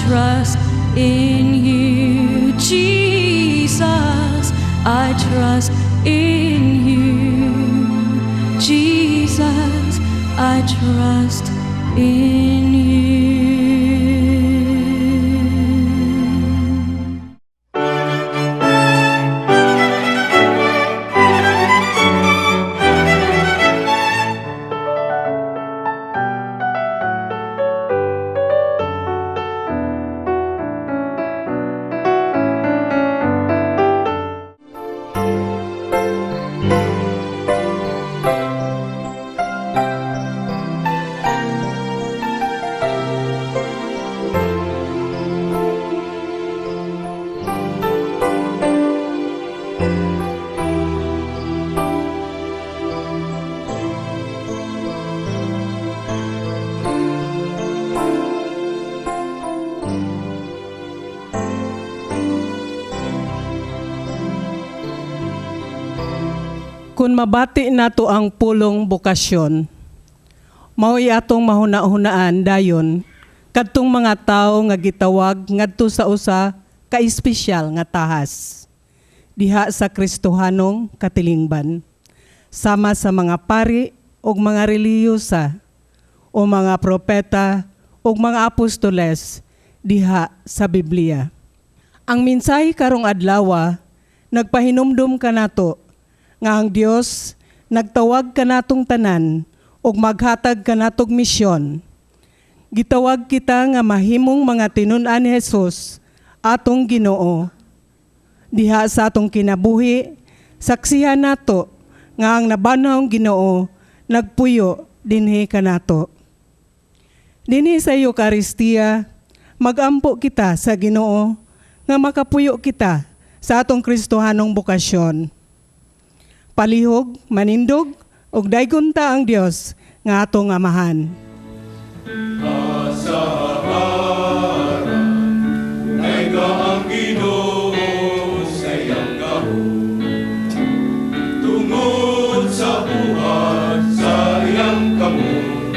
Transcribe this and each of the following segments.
trust in you, Jesus. I trust in you, Jesus. I trust in you. Kung mabati nato ang pulong bukasyon, mao'y atong mahuna-hunaan dayon kadtong mga tawo nga gitawag ngadto sa usa ka espesyal nga tahas diha sa Kristohanong katilingban, sama sa mga pari ug mga relihiyosa o mga propeta ug mga apostoles diha sa Biblia. Ang mensahe karong adlaw nagpahinumdum kanato nga ang Dios nagtawag kanatong tanan ug maghatag kanatog misyon. Gitawag kita nga mahimong mga tinun-an ni Jesus atong Ginoo. Diha sa atong kinabuhi, saksihan nato nga ang nabanhawng Ginoo nagpuyo dinhi kanato. Dinhi sa Eucharistia, magampo kita sa Ginoo nga makapuyo kita sa atong Kristohanong bukasyon. Palihog, manindog, ug daygon ta ang Dios nga atong amahan. Kasabaran ay kaang Ginoo sa iyang gahom, tungod sa buhat sa iyang kamot,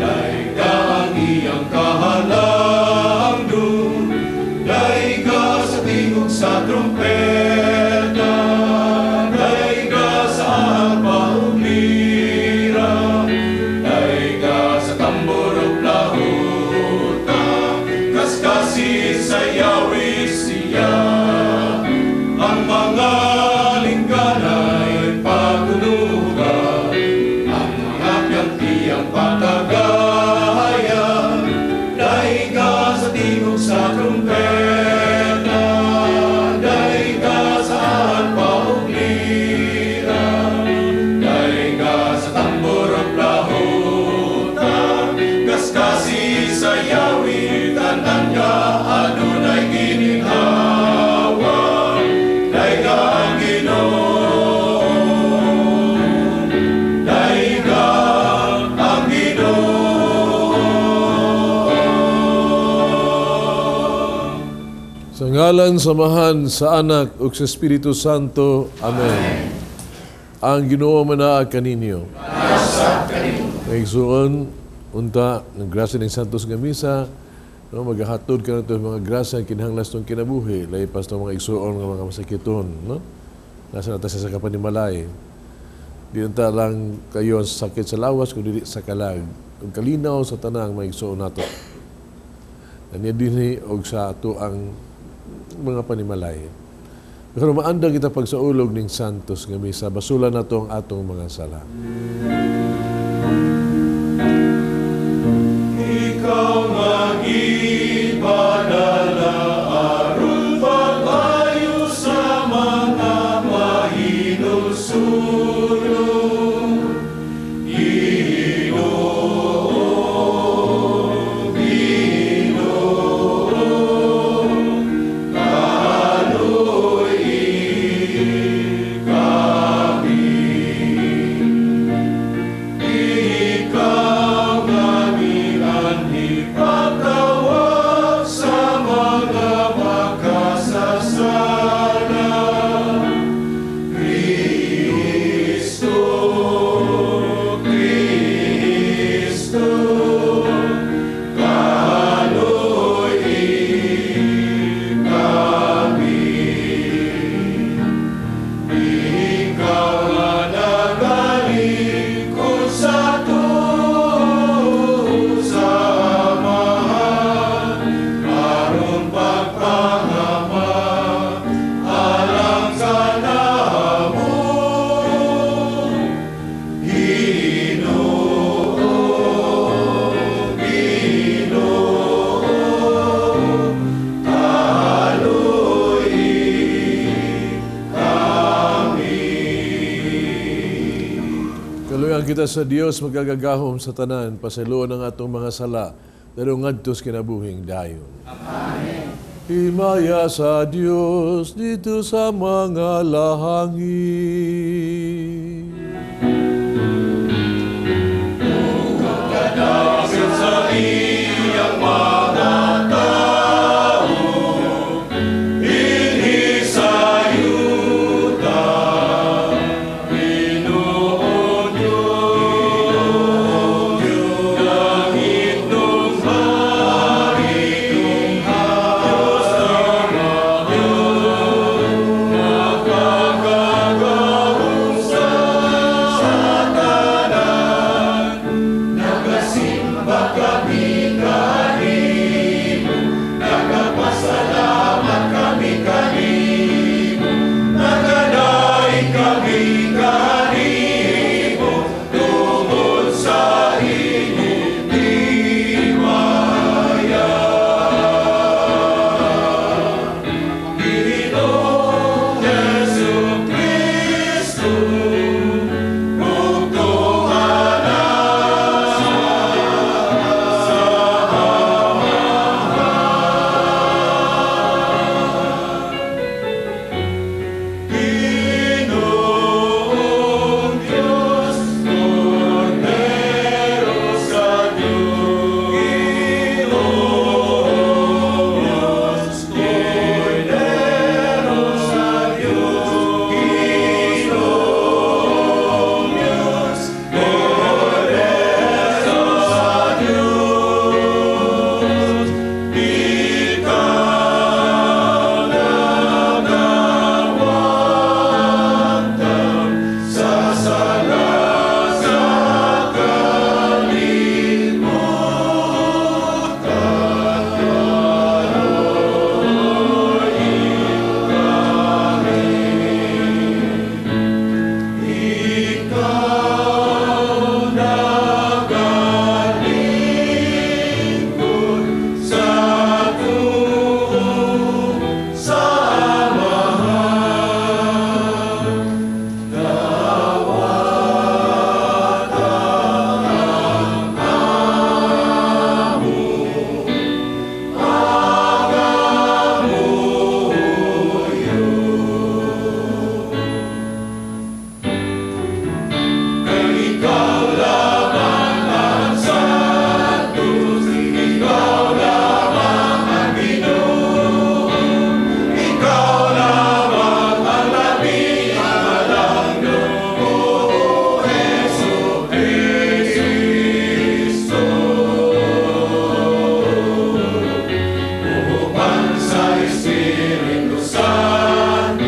day ka ang iyang kahalangdon, day ka sa tingog sa trumpeta. Sa ngalan samahan sa Anak ug sa Espiritu Santo. Amen. Ang Ginoo manaag kaninyo. Naigsuon unta ng grasya ng Santos nga misa, no, maghahatod ka na ito mga grasya kinahanglas tong kinabuhi, laipas tong mga igsuon nga mga masakiton, no? Nasa natin sa kapanimalay. Di nata lang kayo sa sakit sa lawas kundi sa kalag. Ug kalinaw sa tanang mga igsuon nato. Kanya dinhi og sa ato ang mga panimalay. Pero maandang kita pagsaulog ng Santos nga misa, basulan nato ang atong mga sala. Ikaw magipadala aron pag-ayo sa mga mahinusulong. Tulungan kita sa Dios magagagahom sa tanan, pasiluon ang atong mga sala, darong ngadtos kinabuhing dayon. Amen. Himaya sa Dios dito sa mga lahangin. Kadapit sa iyang mga tao, inhi sa yuta, Pinoon Diyos, langit nung hari, Diyos na Diyos, nakakagahong sa tanan, nagasimba kami kanimo, nagapasalamat kami kanimo, nagadaig kami kanimo, tungod sa inyong himaya. Ginoong Jesucristo, Ginoong Diyos, Kordero sa Diyos, Ginoong Diyos, Kordero sa Diyos, Ginoong Diyos, Kordero sa Diyos, ikaw nagawagtam sa sala sa ikaw nagalingkod sa tuong sa amahan. Dawat ang kay ikaw lamang ang santos, ikaw lamang ang Ginoo, ikaw lamang ang labing alang Ginoong Jesucristo. Upan sa Espiritu Santo,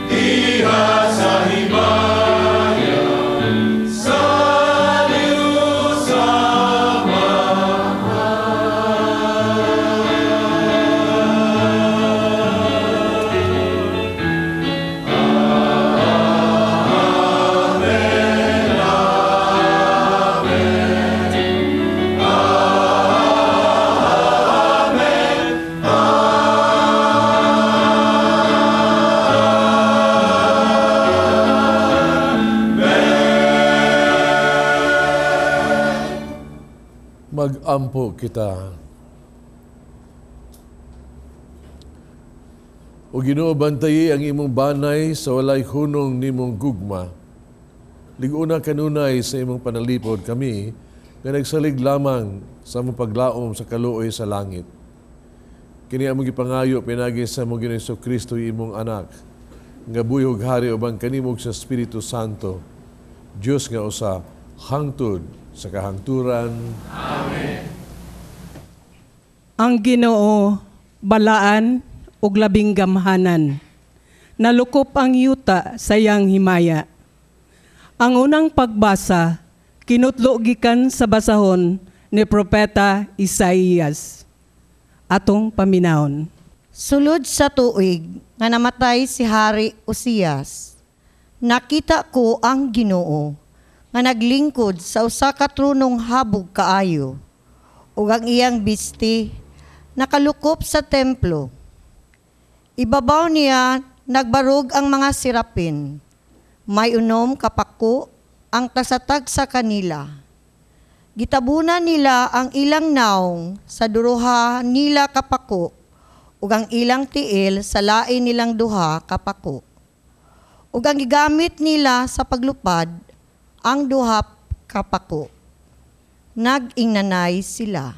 diha sa himaya, sa Diyos Mag-ampo kita. O Ginoo, bantayi ang imong banay sa walay hunong nimong gugma. Liguna kanunay sa imong panalipod kami, nga nagsalig lamang sa among paglaom sa kaluoy sa langit. Kini among gipangayo pinagi sa among Ginoong Jesucristo imong anak, nga buyog hari ubang kanimog sa Espiritu Santo, Dios nga usa, hangtod sa kahangturan. Ang Ginoo balaan ug labing gamhanan. Nalukop ang yuta sa iyang himaya. Ang unang pagbasa kinutlo gikan sa basahon ni Propeta Isaías. Atong paminahon. Sulod sa tuig nga namatay si Hari Uzias, nakita ko ang Ginoo nga naglingkod sa usa ka tronong habog kaayo, ug ang iyang bisti nakalukop sa templo. Ibabaw niya nagbarog ang mga sirapin, may unom kapako ang tasatag sa kanila. Gitabunan nila ang ilang naong sa duruha nila kapako, ug ang ilang tiil sa lain nilang duha kapako. Ug ang gigamit nila sa paglupad, ang duha kapako. Nag-ingnanay sila.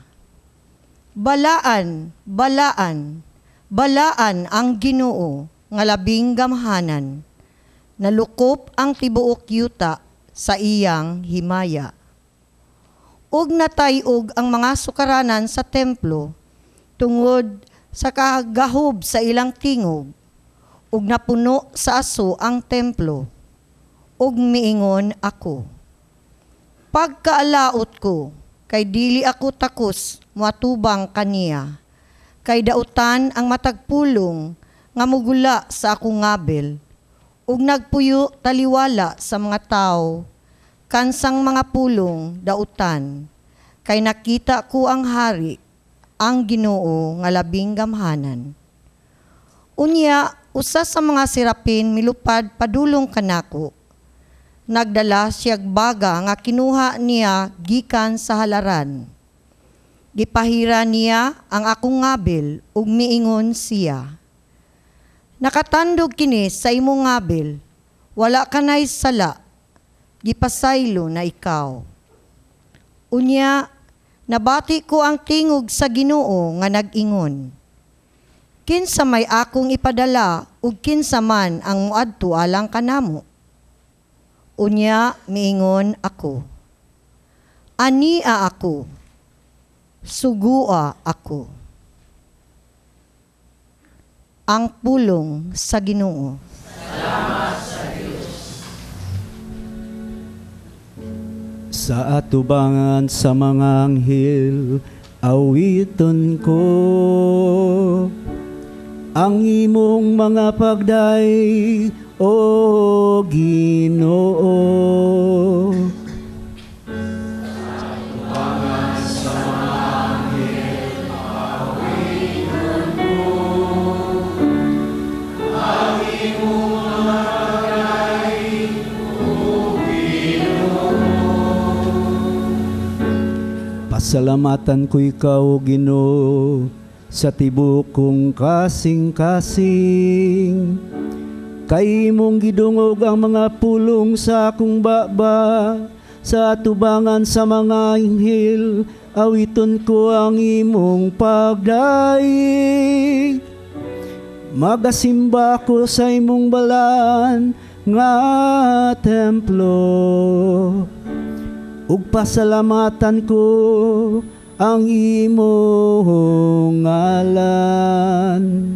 Balaan, balaan, balaan ang Ginoo nga labing gamhanan. Nalukop ang tibuok yuta sa iyang himaya. Ug natayog ang mga sukaranan sa templo tungod sa kagahob sa ilang tingog. Ug napuno sa aso ang templo. Ug miingon ako. Pagkaalaot ko, kay dili ako takos matubang kaniya. Kay dautan ang matagpulong nga mugula sa akong ngabel. Ug nagpuyo taliwala sa mga tao, kansang mga pulong dautan. Kay nakita ko ang hari, ang Ginoo nga labing gamhanan. Unya, usa sa mga sirapin milupad padulong kanako. Nagdala siyag baga nga kinuha niya gikan sa halaran. Gipahira niya ang akong ngabel ug miingon siya. Nakatandog kini sa imong ngabel, wala kanay sala, gipasaylo na ikaw. Unya, nabati ko ang tingog sa Ginoo nga nag-ingon. Kinsa may akong ipadala ug kinsa man ang muadto alang kanamo. Unya miingon ako. Ania ako. Sugua ako. Ang pulong sa Ginoo. Salamat sa Diyos. Sa atubangan sa mga anghel, awiton ko ang imong mga pagday, O Ginoo. Pasalamatan ko ikaw, Ginoo, sa tibok kong kasing-kasing. Kay imong gidungog ang mga pulong sa akong baba, sa tubangan sa mga anghel, awiton ko ang imong pagdaig. Magasimba ko sa imong balaan nga templo. Ug pasalamatan ko ang imong ngalan.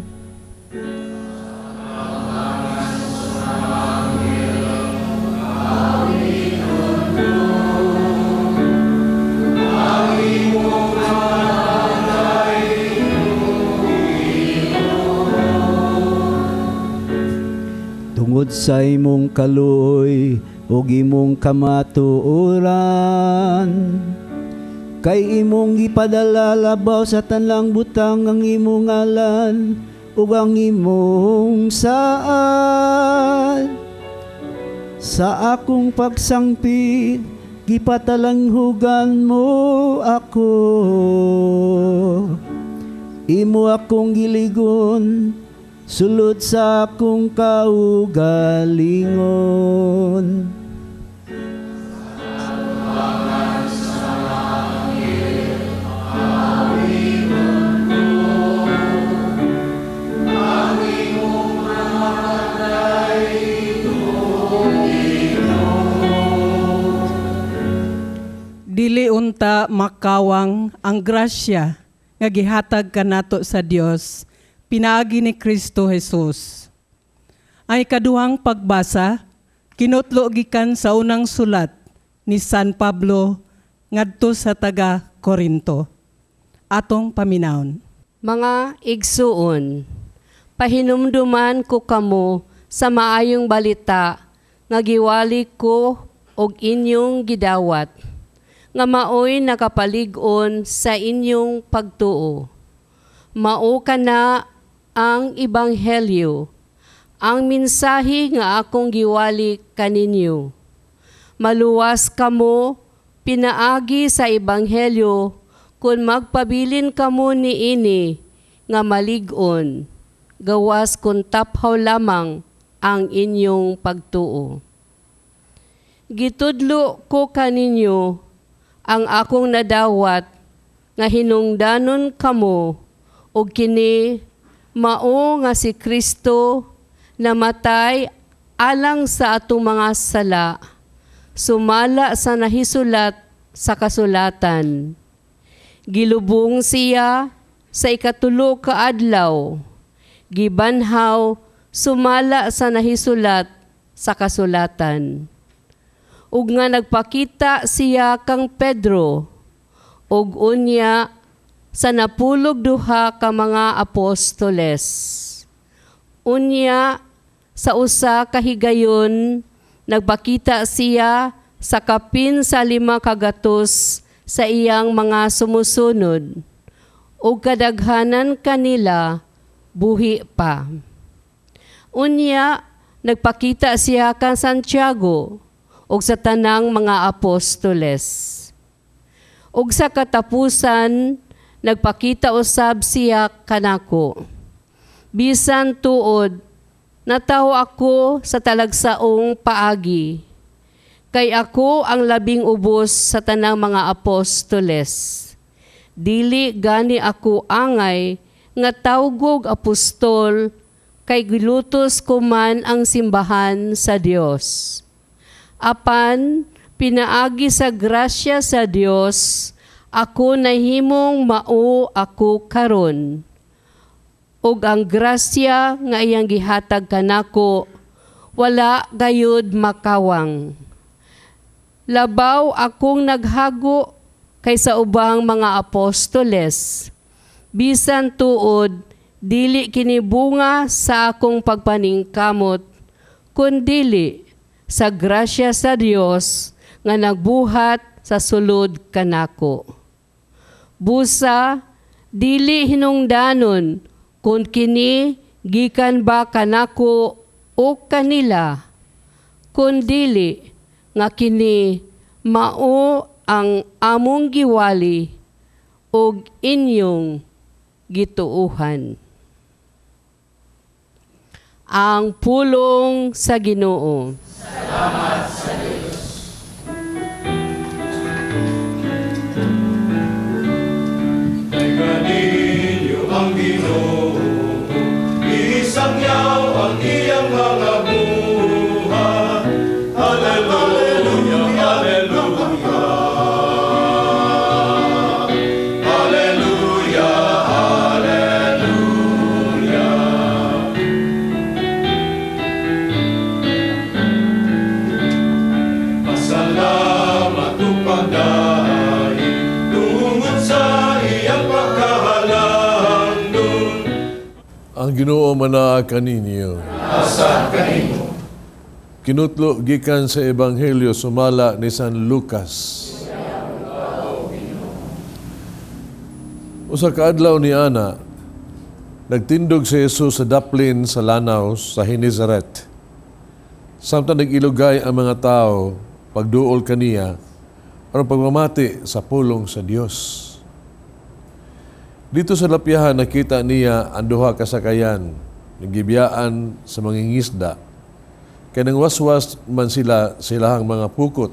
Tungod sa imong kaluoy ug imong kamatuoran, kay imong gipadala labaw sa tanlang butang ang imong ngalan ug ang imong saad. Sa akong pagsangpit gipatalanghugan mo ako, imo akong giligon sulod sa akong kaugalingon. Dili unta makawang ang grasya nga gihatag kanato sa Dios pinaagi ni Kristo Jesus. Ay kaduhang pagbasa kinutlo gikan sa unang sulat ni San Pablo ngadto sa taga Corinto. Atong paminawon. Mga igsuon, pahinumduman ko kamo sa maayong balita nga giwali ko og inyong gidawat, nga maoy nakapalig-on sa inyong pagtuo. Mao kana ang ebanghelyo, ang mensahe nga akong giwali kaninyo. Maluwas kamo pinaagi sa ebanghelyo kung magpabilin kamo niini nga malig-on, gawas kung taphaw lamang ang inyong pagtuo. Gitudlo ko kaninyo ang akong nadawat nga hinungdanon kamo o kini mao nga si Kristo namatay alang sa atong mga sala, sumala sa nahisulat sa kasulatan. Gilubong siya sa ikatulo ka adlaw, gibanhaw sumala sa nahisulat sa kasulatan. Ug nga nagpakita siya kang Pedro, ug unya sa napulog duha ka mga apostoles. Unya sa usa ka higayon nagpakita siya sa kapin sa 5 kagatos sa iyang mga sumusunod, ug kadaghanan kanila buhi pa. Unya nagpakita siya kang Santiago ug sa tanang mga apostoles. Ug sa katapusan nagpakita usab siya kanako. Bisan tuod nataho ako sa talagsaong paagi, kay ako ang labing ubos sa tanang mga apostoles. Dili gani ako angay nga tawgog apostol, kay gilutos ko man ang simbahan sa Dios. Apan pinaagi sa grasya sa Dios, ako nahimong mao ako karon. Ug ang grasya nga iyang gihatag kanako, wala gayud makawang. Labaw akong naghago kaysa ubang mga apostoles, bisan tuod dili kini bunga sa akong pagpaningkamot, kundili sa grasya sa Dios nga nagbuhat sa sulod kanako. Busa dili hinungdanon kung kini gikan ba kanako o kanila, kundili nga kini mao ang among giwali ug inyong gituuhan. Ang pulong sa Ginoo. Salamat sa Diyos. Kaninyo ang Ginoo, isangyaw ang iyang mga buhat. Hallelujah, hallelujah. Hallelujah, hallelujah. Pasalamat o pagdahi tungod sa iyang pagkahalandon. Ang Ginoo manaa kaninyo. Asa kanimo. Kinutlo gikan sa Ebanghelyo sumala ni San Lucas. Usa ka adlaw ni ana, nagtindog si Jesus sa daplin sa lanaw sa Hinizaret. Samtang nag-ilugay ang mga tao, pagduol kaniya, aron pagmamati sa pulong sa Dios. Dito sa lapyahan nakita niya ang duha ka sakayan, nagibiyaan sa mangingisda. Kaya nang waswas man silahang mga pukot.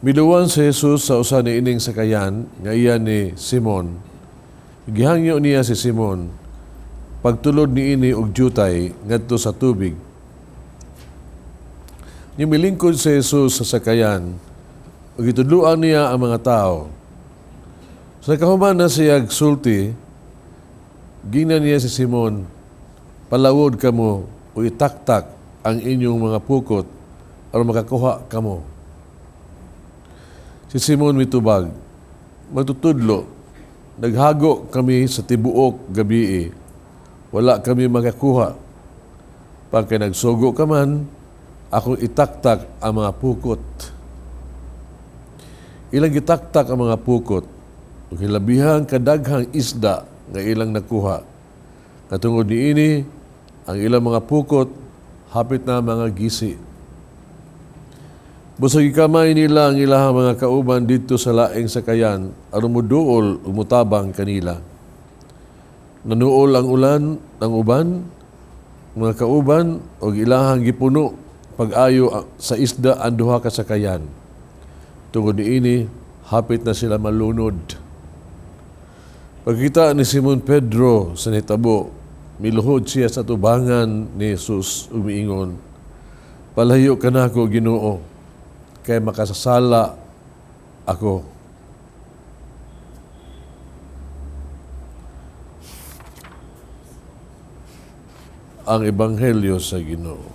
Miluwan si Jesus sa usa ni ining sakayan, nga iyan ni Simon. Gihangyo niya si Simon, pagtulod ni ini og jutay ngadto sa tubig. Nimilingkod si Jesus sa sakayan, ug itudloan niya ang mga tao. Sa kahuman na siya sulti, gingnan niya si Simon, palawod kamo o itaktak ang inyong mga pukot aron makakuha kamo. Si Simon mitubag, magtutudlo, naghago kami sa tibuok gabi, wala kami makakuha. Pagka nagsugo ka man, akong itaktak ang mga pukot. Ilang itaktak ang mga pukot, ug hilabihang kadaghang isda nga ilang nakuha. Katungod niini, ang ilang mga pukot hapit na mga gisi. Busog kamay nila ang ilahang mga kauban dito sa laing sakayan, aron muduol umutabang kanila. Nanuol ang ulan, ang uban, mga kauban, o ilahang gipuno, pag-ayo sa isda ang duha ka sakayan. Tungod niini, hapit na sila malunod. Pagkita ni Simon Pedro sa nitabo, miluhod siya sa tubangan ni Jesus umiingon, "Palayo ka na ako, Ginoo, kay makasasala ako." Ang Ebanghelyo sa Ginoo.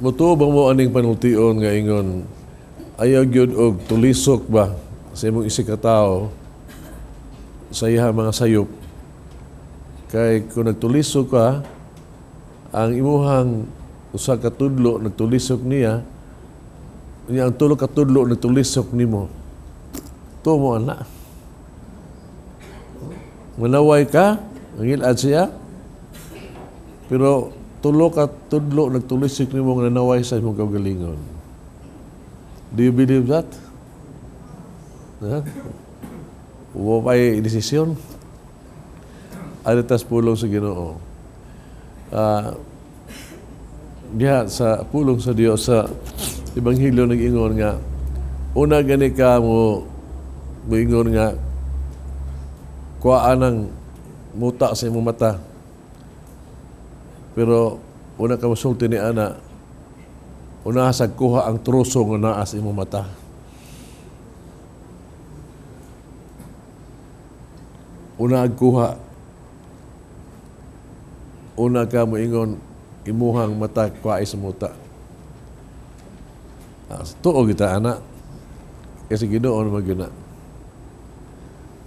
Mutubang mo aning panultion nga ingon, ayaw gyud og tulisok ba sa imong isig ka tawo sa iya mga sayop. Kay kung nagtulisok ka, ang imuhang usa ka tudlo nagtulisok niya, ang tulo ka tudlo nagtulisok nimo. Tumo ana. Manaway ka, ang ilad siya, pero tulo ka tudlo nagtulisik ni mong nanaway sa imong kaugalingon. Do you believe that? Uwa pa'y desisyon? Aritas pulong sa Ginoo. Diha sa pulong sa Dios sa Ebanghelyo nag-ingon nga, una gani ka mo ingon nga, kuhaan ang muta sa imong mata. Pero una ka masulti ni ana, una sa kuha ang truso nga naa sa imong mata. Una agkuha, una ka moingon imuhang mata kuha sa muta. Tuo kita ana, kasi Ginoo naman gina.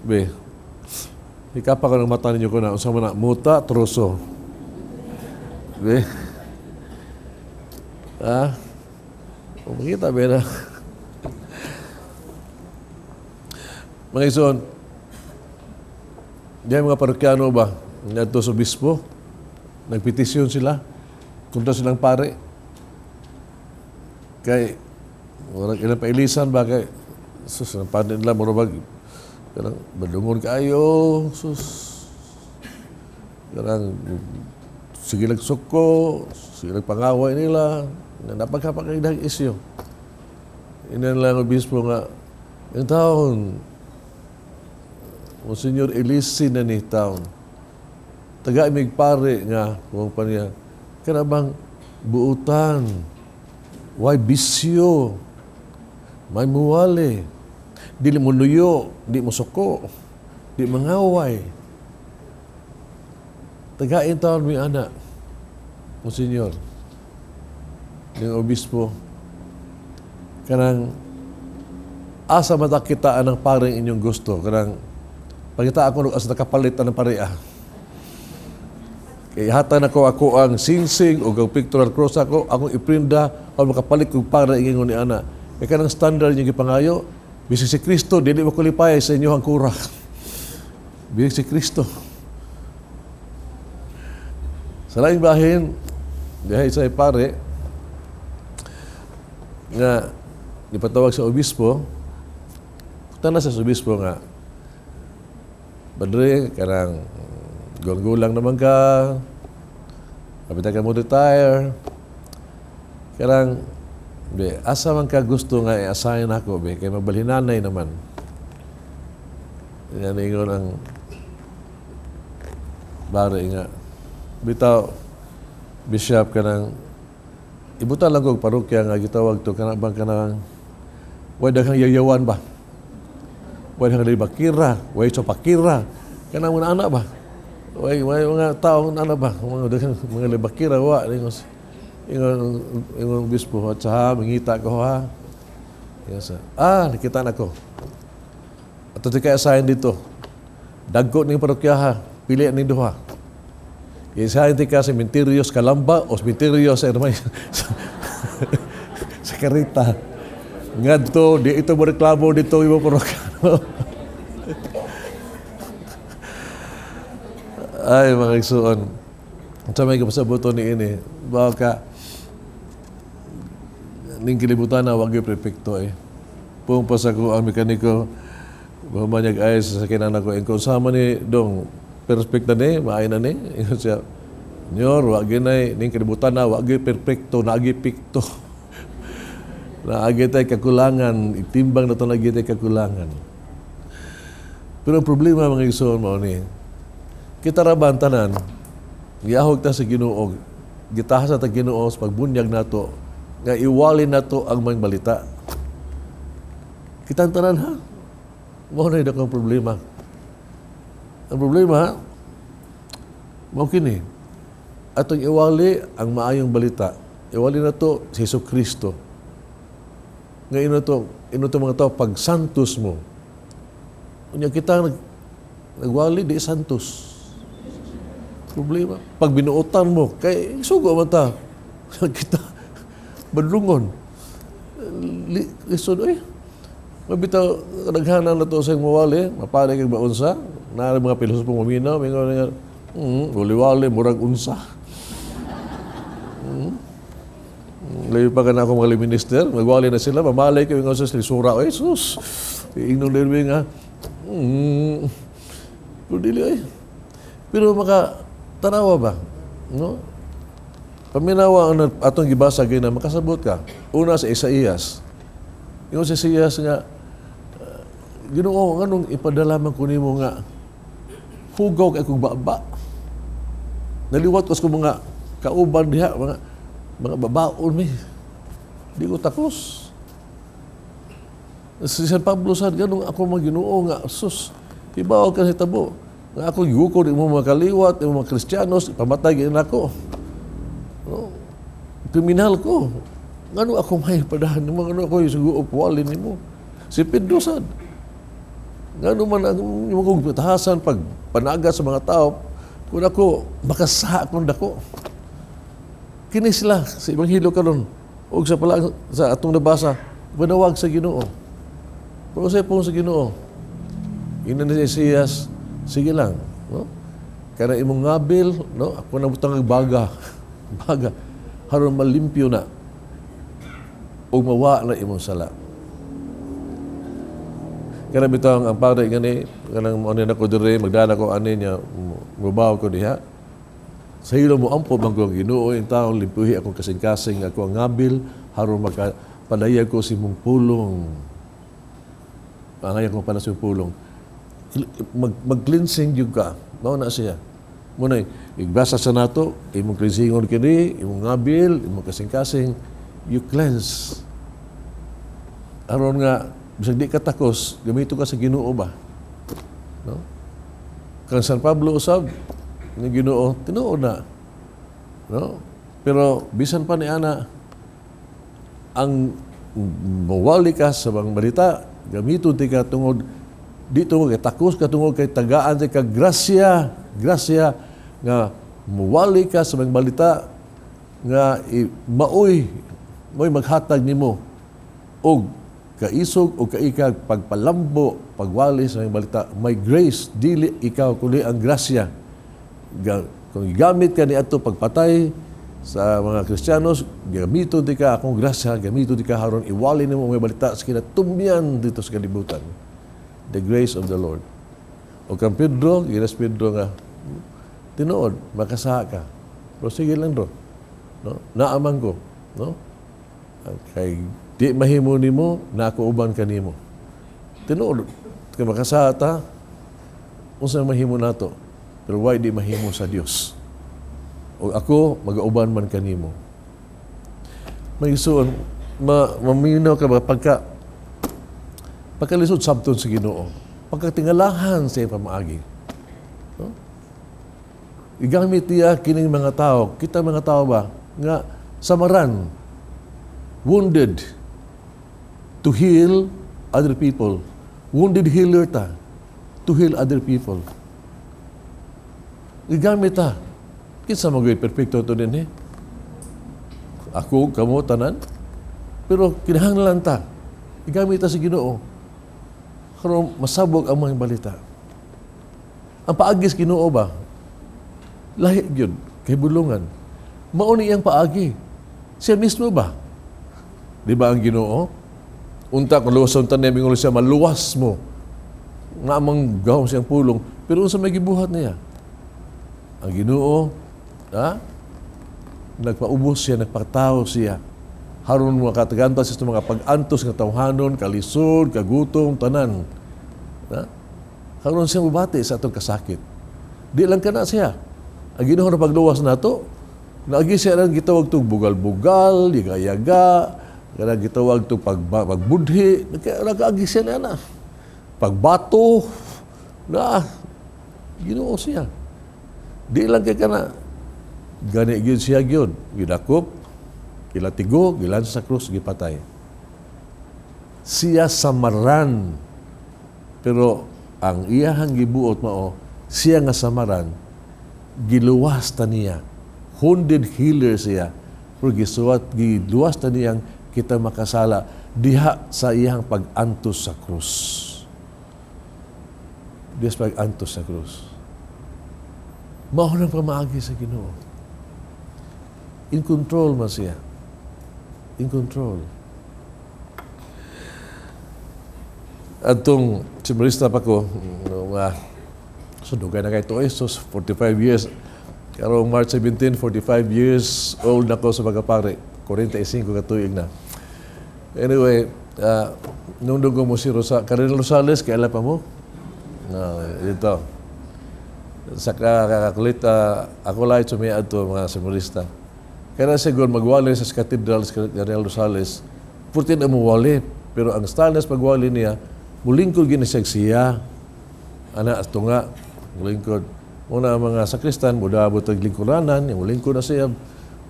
Be, ikapa ka ng mata ninyo ko na, unsa man na muta, truso. Be. Makita ba na? Mga ison, diyan mga parokyano ba, ngadto sa obispo, nagpetisyon sila, kunta silang pare. Kay, ilang pailisan ba kay, sus, ang pare nila, marabag, karang, badungon kayo, sus, karang, sige nagsuko, sige nagpangaway nila, na napagkapakaidag isyo. Inan lang ang obispo nga, yung taon, Monsignor Elisi na ni taon, taga-imig pare nga, kung pa niya, kanabang buutan, way bisyo, may muwali, di mo nuyo, di mo suko, di mangaway. Tagain taon may anak, Monsignor, ng obispo, kanang asa matakitaan ng paring inyong gusto, kanang pagkita ako asa nakapalitan ng pareha. Kaya hatan ako ang singsing o ang pictorial cross akong iprinda o makapalit kong para ingingon ni ana. Kaya kanang standard yung ipangayo, bisig si Kristo, dili mo kulipay sa inyo ang kura. Bisig si Kristo. Sa laing bahin, dihay sa pare, nga ipatawag sa obispo, tana sa obispo nga, Padre, karang gulang naman ka, kapitan ka mo retire, karang, be, asa man ka gusto nga i-assign ako, be, kay mabalhinanay naman. Yan ingon ang pare nga, bitaw, bishop ka ng, ibutan lang kong parokya nga gitawag to, kanabang ka ng, way daghang yayawan ba? Way daghang libakira, way sopakira, kanang mga anak ba? Way mga taong anak ba? Mga libakira, wa, ingon bispo, at sa mingita ko ha. Yes, nakita na ko. At ito kaya asahin dito, dagko ng parokya ha, pili ni duha. Isahin ti ka sa Minterios Calamba o Minterios sa Hermay sa karita. Ngadto, di ito mo reklamo dito imo porokano. Ay, mga igsuon. Sa may kapasabuto ni ini, baka ning kilibutan na wag yung perfecto eh. Pung pas ako ang mekaniko, mamanyag ay sa sakinan ako, kung sama ni dong perfecta ni, maay na ni, ingon siya, Nyor, wag ginay, ning kilibutan na, wag yung perfecto, naagi pikto. Naagi tayo kakulangan, itimbang na ito naagi tayo kakulangan. Pero ang problema mga igsoon mo ni, kita raban tanan, giyahog ta sa Ginoo, gitahas ta Ginoo sa pagbunyag nato, nga iwalin nato ang mga balita. Kita tanan ha. Mao na dakong problema. Ang problema, mao kini, atong iwali ang maayong balita. Iwali nato si Jesucristo. Nga ino to mga tao pag santos mo. Unya kita nagwali di santos. Problema. Pag binuotan mo, kay sugo man ta. Kita badlungon. Lisod, mabitaw, naghanan na to sa mawali, mapari kag maunsa, na mga pilosopong maminaw, may nga, wali-wali, murag unsa. Layo pa ka na akong mga minister, magwali na sila, mamalay kayo nga sa sura, ay sus, iingnon din nga, pero tanawa ba? No? Paminawa ang atong gibasa gina makasabot ka. Una sa Isaías. Yung sa Isaías nga Ginoo nganong ipadala man ko nimo nga hugaw kay kog baba. Naliwat ko sa mga kauban diha mga babaon mi. Di ko takos. Si San Pablo sad ganung ako mga Ginoo nga sus ibaw ka sa tabo. Nga ako yuko di mo makaliwat, di mo mga Kristiyanos, pamatay gina ako. No? Kriminal ko. Ngano ako may padahan mo, ngano ako yung suguog wali ni mo. Si Pedro sad. Ngano man ang yung patahasan pag panaga sa mga tao, kung ako, makasaha akong dako. Kini sila, sa Ebanghelyo karon o sa pala sa atong nabasa, banawag sa Ginoo. Pero sa ipong sa Ginoo, ina ni Isaías, sige lang, no? Kana imong ngabil, no? Ako na butang baga. Baga. Haron malimpyo na. O mawa na imong sala. Kana bitang ang pare gani, kanang mo na ko dire, magdala ko ani niya, mubaw ko diha. Sa ilo mo ampo man ko Ginoo in taong limpuhi akong kasing-kasing ako ang ngabil, haron makapadayag ko si mong pulong. Angay ko para sa pulong. Mag-cleansing yung ka. Mao na siya. Muna, igbasa sa nato, imong cleansingon kini, imong ngabil, imong kasing-kasing, you cleanse. Aron nga, bisag di ka takos, gamito ka sa Ginoo ba? No? Kang San Pablo usab, ng Ginoo, tinuod na. No? Pero, bisan pa ni Ana, ang mawali ka sa mga balita, gamito di ka tungod dito kay takos ka tungod kay tagaan sa grasya nga muwali ka sa mga balita nga maoy maghatag nimo og kaisog o kaikag pagpalambo pagwali sa mga balita may grace dili ikaw kundi ang grasya kung gamit ka ni ato pagpatay sa mga Kristiyanos gamito di ka akong grasya gamito di ka haron iwali nimo mga balita sa kinatumyan dito sa kalibutan. The grace of the Lord. O kang Pedro, ginas Pedro nga, tinuod, makasaha ka. Pero sige lang do. No? Naaman ko. No? Kay di mahimo nimo, nakauban ka nimo. Tinuod, kay makasaha ta, unsa mahimo nato. Pero why di mahimo sa Dios? O ako, mag-auban man ka nimo. May isuon, maminaw ka ba pagkalisod sabton sa Ginoo, pagkatingalahan sa iyang pamaagi. No? Igamit niya kining mga tao, kita mga tao ba, nga samaran, wounded to heal other people. Wounded healer ta, to heal other people. Igamit ta. Kinsa magay perfecto to din eh. Ako, kamo, tanan. Pero kinahanglan ta, igamit ta sa Ginoo. Karon masabog ang mga balita. Ang paagis Ginoo ba? Lahi gyud kay bulungan. Mao ni iyang paagi. Siya mismo ba? Di ba ang Ginoo? Unta kung luwason ta niya, mingulo siya, maluwas mo. Nga amang gawang siyang pulong. Pero unsa may gibuhat niya? Ang Ginoo, nagpaubos siya, nagpakatao siya. Haron mga katagantas sa mga pag-antos ng tawhanon, kalisod, kagutom, tanan. Haron siya mubati sa atong kasakit. Di lang ka na siya. Ang Ginoo na pagluwas na to, naagi siya lang gitawag itong bugal-bugal, yaga-yaga, kaya gitawag itong pagbudhi, nag-agi siya na. Pagbato, Ginoo siya. Di lang ka na. Gani gyud siya gyud, gidakop, kilatigo, gilan sa krus, gipatay. Siya samaran. Pero ang iyahang gibuot mao, siya nga samaran, giluwas ta niya. Wounded healer siya. Pero giluwas ta niyang kita makasala diha sa iyang pag-antos sa krus. Diha sa pag-antos sa krus. Mao nang pamaagi sa Ginoo. In control man siya. In control. Atong simulista pa ko, sudugan na kay ito, so 45 years. Karong March 17, 45 years old na ko sa pagkapare. 45 katuig na. Anyway, nung dugo mo si Cardinal Rosales, kailan pa mo? Ito. Sa kakakulit, ako lang sumiad to mga simulista. Kaya siguro magwali sa Cathedral sa Cardinal Rosales, putin na mawali. Pero ang style na pagwali niya, mulingkod ginisag siya. Anak, ito nga, mulingkod. Una mga sakristan, mudabot ang lingkuranan, yung mulingkod na siya.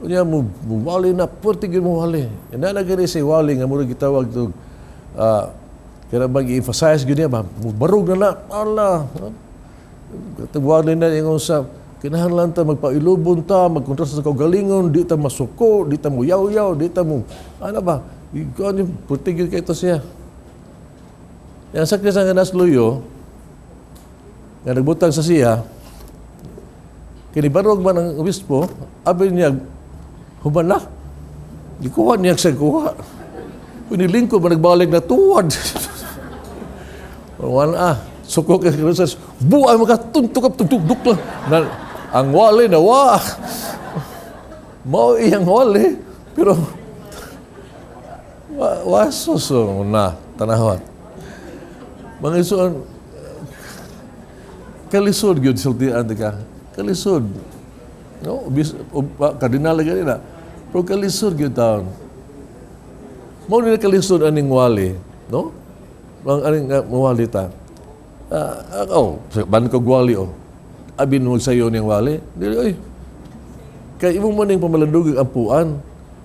Kanya mawali na, putin mawali. Inalagay niya siya wali, nga muna gitawag ito. Kaya mag-i-emphasize niya, barog na na, Allah. Wali na yung sa kinahanglan ta magpailubon ta, magkontrasta sa kaugalingon, di ta masuko, di ta mo yaw-yaw, di ta mo, ano ba, ikaw niyo, putigil kayo ito siya. Yang sakit sa nasluyo, nga nagbutang sa siya, kinibarog man ang obispo, abin niya, humana, ikuha niya sa kuha. Pinilingko ba nagbalik na tuwad. Wala suko ka sa buhay makatuntok tuntuk lang. Ang wali na mau iyang wali, pero wasos na tanawat. Mga isuan, kalisod yun siltian ka. Kalisod. No? Kardinal lagi na. Pero kalisod yun taon. Mau nila kalisod aning wali. No? Ang aning mawali ta. Ban ko wali abin mo sayo niyang wali. Dili, oy. Kaya imo mo ning pamalandog ang ampuan.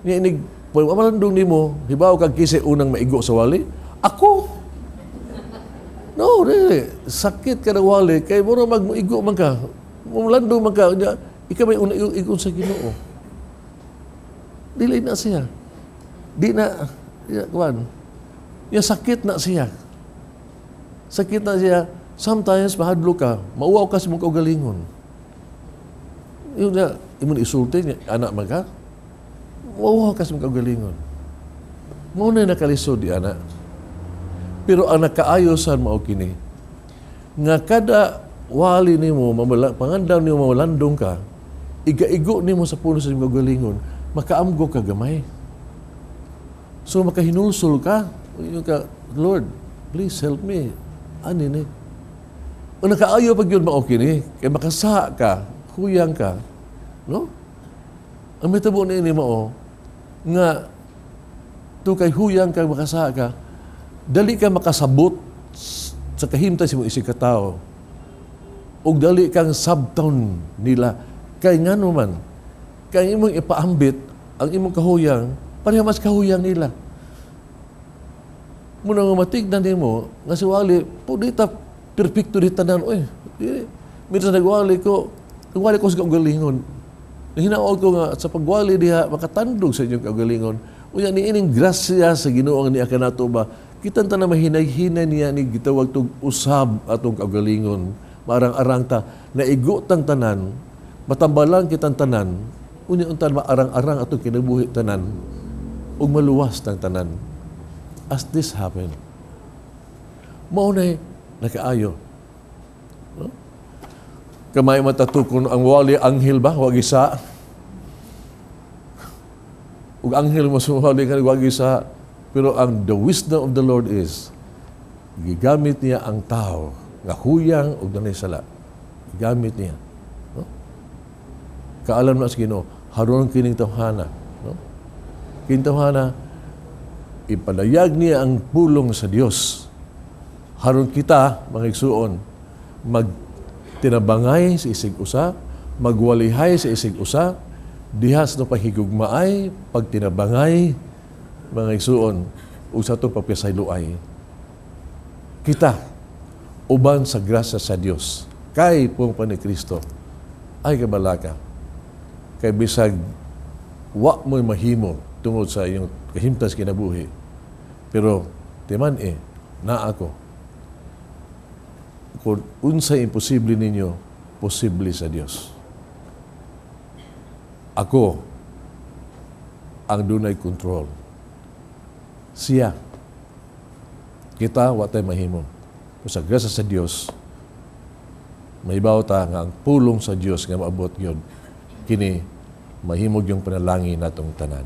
Niya inig, pamalandog ni mo, hibaw kag kisi unang maigo sa wali. Ako? No, really. Sakit ka ng wali, kaya mo mag-igo man ka. Malandog man ka. Ikaw may unang sa Ginoo. Dili na siya. Di na, kuwan. Yung sakit na siya. Sakit na siya. Sometimes, mahadlo ka, mauwaw ka sa mong kaugalingon. Yun na, imong isulti niya, anak man ka, mauwaw ka sa mong kaugalingon. Muna nakalisod di anak. Pero ang nakaayosan mo kini, nga kada wali ni mo, pangandaw ni mo, mamalandong ka, iga-igo ni mo sa puno sa mong kaugalingon, makaamgo ka gamay. So, makahinulsul ka, Lord, please help me. Anin eh. O nakaayo pag yun maokin eh, kaya makasa ka, huyang ka, no? Ang mitabo na ini mo, nga, to kay huyang ka, makasa ka, dali ka makasabot sa kahimtay sa mong isig katao, o dali kang sabtown nila, kay nga naman, kay imong ipaambit, ang imong kahuyang, pareha mas kahuyang nila. Muna nga matignan mo, nga si wali, po dita, perfecto di tanan, oy. Minsan nagwali ko sa kaugalingon. Hinaon ko nga sa pagwali diha makatandog sa inyong kaugalingon. Unya ni ining grasya sa Ginoo ang niya kanato ba, kita ta na mahinay-hinay niya ni gitawag tog usab atong kaugalingon, marang-arang ta naigo tang tanan, matambalan kitang tanan, unya unta maarang-arang atong kinabuhi tanan ug maluwas tang tanan. As this happened, mao na nakaayo. No? Kamay matatukon ang wali anghel ba wag isa. Ug anghel mo sumali ka wag isa. Pero ang the wisdom of the Lord is gigamit niya ang tao nga huyang ug nanay sala. Gigamit niya. No? Kaalam na sa Ginoo, haron kining tawhana, no? Kining tawhana ipadayag niya ang pulong sa Dios. Haron kita mga igsuon magtinabangay sa isig usa, magwalihay sa isig usa, dihas no pahigugmaay, pagtinabangay mga igsuon ug sa itong pagpasayloay. Kita uban sa grasya sa Dios kay pumpa ni Kristo ay kabalaka. Kay bisag wa mo mahimo tungod sa iyong kahimtas kinabuhi. Pero timan na ako. Kung unsay imposible ninyo, posible sa Dios. Ako ang dunay control. Siya. Kita, wa tayo mahimo. Kung sa grasya sa Dios, mahibaw ta nga ang pulong sa Dios nga maabot yun, kini mahimog yung panalangin natong tanan.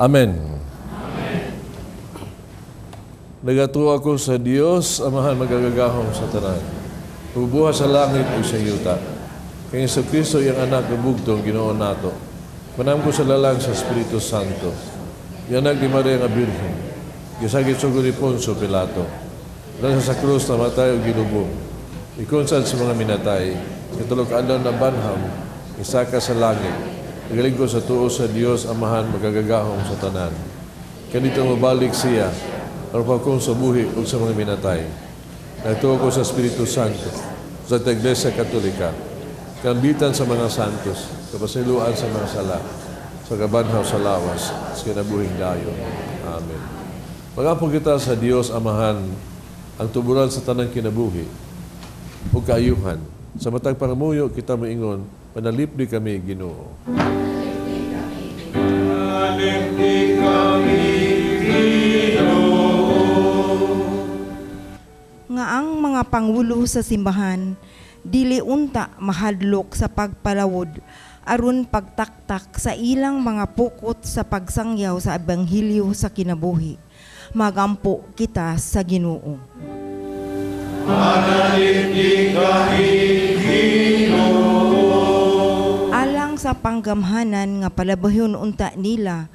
Amen. Nagatuo ako sa Dios, Amahan magagagahom sa tanan. Ubuha sa langit o sa yuta. Kaya sa Kristo yung anak na bugtong Ginoo nato. Manam ko sa lalang sa Espiritu Santo. Yung anak ni Maria nga Birhen. Gisagit sugo ni Poncio Pilato. Dahil sa krus na matay o ginubong. Ikonsad sa mga minatay. Katulog adlaw na banham. Isaka sa langit. Nagaling ko sa tuo sa Dios, Amahan magagagahom sa tanan. Kanito mabalik siya. Ang pagkong sa buhi o sa mga minatay. Nagtuo ko sa Espiritu Santo. Sa Iglesia Katolika. Kambitan sa mga santos. Kapasiluan sa mga sala. Sa kabanhaw sa lawas. Sa kinabuhing dayon. Amen. Pag-apo kita sa Dios, Amahan, ang tuburan sa tanang kinabuhi o kaayuhan. Sa matag pangamuyo, kita moingon, panalipdi kami, Ginoo. Panalipdi kami, nga ang mga pangulo sa simbahan dili unta mahadlok sa pagpalawod aron pagtaktak sa ilang mga pukot sa pagsangyaw sa ebanghelyo sa kinabuhi. Magampo kita sa Ginoo. panalipdi kami, Ginoo. Alang sa panggamhanan nga palabahon unta nila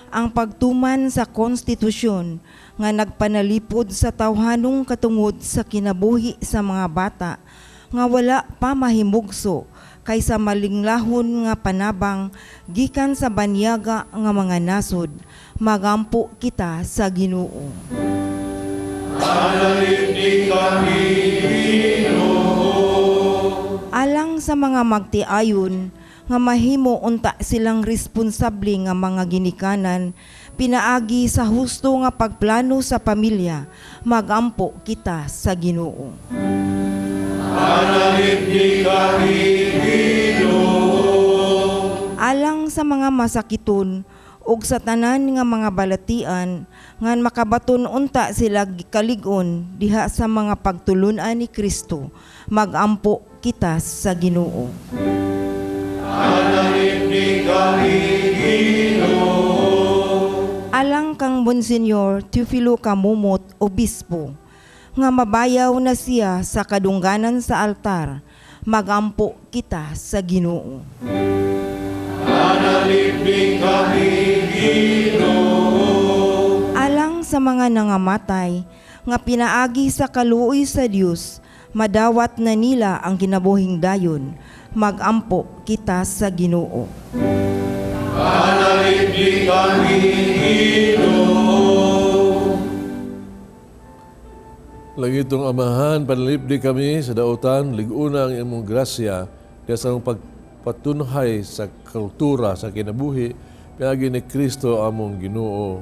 ang pagtuman sa konstitusyon nga nagpanalipod sa tawhanong katungod sa kinabuhi sa mga bata nga wala pa mahimugso kaysa malinglahon nga panabang gikan sa banyaga nga mga nasod. Magampo kita sa Ginoo. Panalipdi kami, Ginoo. Alang sa mga magtiayon nga mahimo unta silang responsable nga mga ginikanan pinaagi sa husto nga pagplano sa pamilya. Magampo kita sa Ginoo. Panalipdi kami, Ginoo. Alang sa mga masakiton ug sa tanan nga mga balatian nga makabaton unta sila gikalig-on diha sa mga pagtulunan ni Kristo. Magampo kita sa Ginoo. Panalipdi kami, Ginoo. Alang kang Monsenyor Teofilo Camumot, Obispo, nga mabayaw na siya sa kadungganan sa altar. Magampo kita sa Ginoo. Panalipdi kami, Ginoo. Alang sa mga nangamatay nga pinaagi sa kaluoy sa Dios, madawat na nila ang kinabuhing dayon. Magampo kita sa Ginoo. Panalipdi kami, Ginoo. Langitong Amahan, panalipdi kami sa dautan, liguna ang imong grasya kaya sa mong pagpatunhay sa kultura, sa kinabuhi, Pinagi ni Kristo among Ginoo.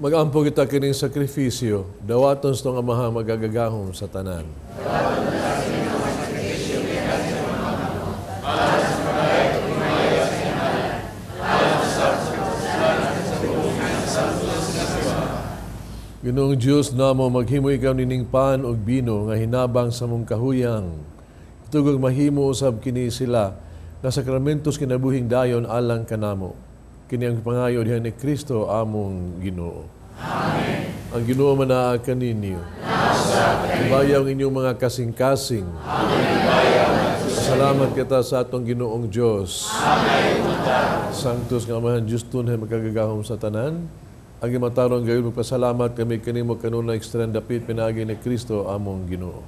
Magampo kita kining sakrifisyo, dawaton sa itong amaha magagagahom sa tanan. Ginoong Diyos namo, maghimo ikaw nining pan o bino nga hinabang sa mong kahuyang. Itugog mahimo usab kini sila na sakramentos kinabuhing dayon alang kanamo. Kini ang pangayo diha ni Kristo among Ginoo. Amen. Ang Ginoo manaa kaninyo. Ibayaw ang inyong mga kasing-kasing. Salamat kita sa atong Ginoong Diyos. Sanctus nga Amahan Diyos tunay magkagagahom sa tanan. Ang imatarong gayon magpasalamat kami kanimo kanuna ekstrem dapit pinagi ni Kristo among Ginoo.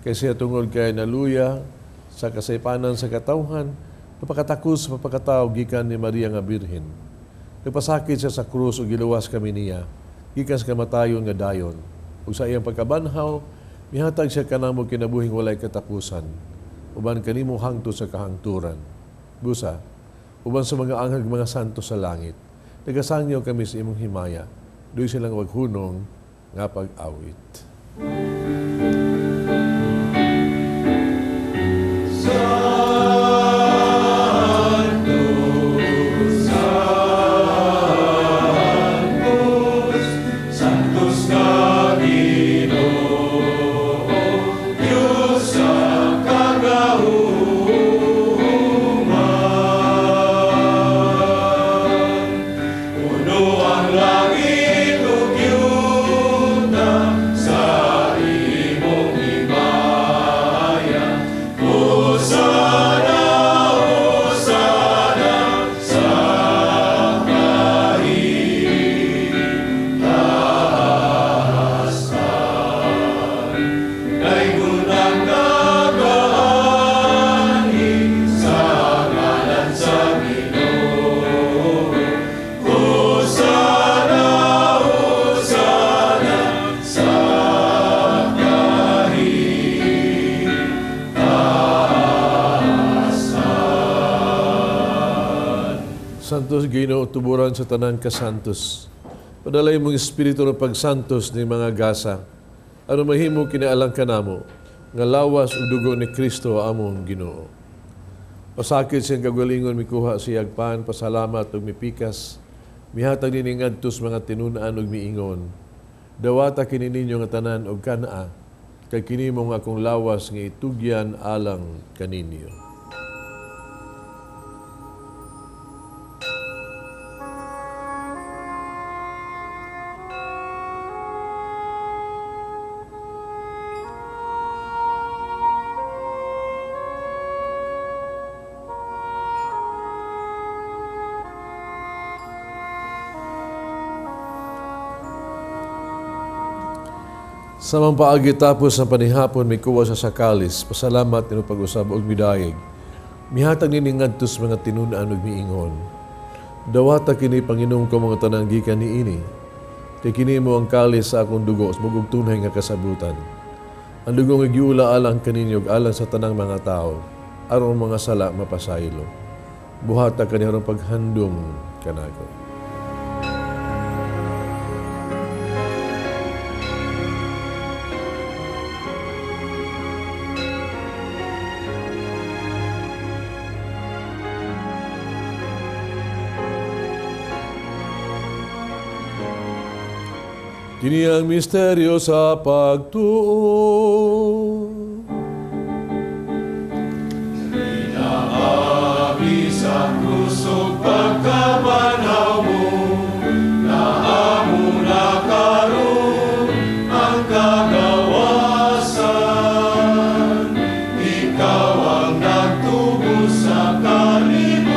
Kasi tungod kay naluya sa kasaypanan sa katawhan, napakatakos sa papakatao gikan ni Maria nga Birhen. Nagpasakit siya sa krus o giluwas kami niya, gikan sa kamatayon nga dayon. Ug sa iyang pagkabanhaw, mihatag siya kanamo kinabuhing walay katapusan. Uban kanimo hangtod sa kahangturan. Busa, uban sa mga anghel mga santo sa langit, nagasangyaw kami sa imong himaya. Doy silang waghunong nga pag-awit. Santos Ginoo tuburan sa tanan ka santos. Padalay mong espiritu ng pagsantos ni mga gasa. Ano mahimo kinaalang kanamo nga lawas ug dugo ni Kristo among Ginoo. Pasakit siyang kagalingon mikuha siyag pan, pasalamat ug mipikas. Mihatag nining ngadtos mga tinun-an ug miingon. Dawata kini ninyo nga tanan og kanaa, kay kini mo nga akong lawas nga itugyan alang kaninyo. Sa mga paagi tapos ng panihapon, may kuwa sa sakalis, pasalamat nino pag-usab og midayeg. Mihatag nini ngadtos mga tinun-an ug miingon. Dawata kini Panginoon ko mga tanang gikan niini. Kay kini mo ang kalis sa akong dugo, bugog tunay nga kasabutan. Ang dugo nga giula alang kaninyo ug alang sa tanang mga tao, aron mga sala mapasaylo. Buhata kani aron paghandom kanako. Kini ang misteryo sa pagtuo. Inaabi sa krusog pagkabanhaw mo, naamo na karon ang kagawasan. Ikaw ang nagtubos sa kalibutan,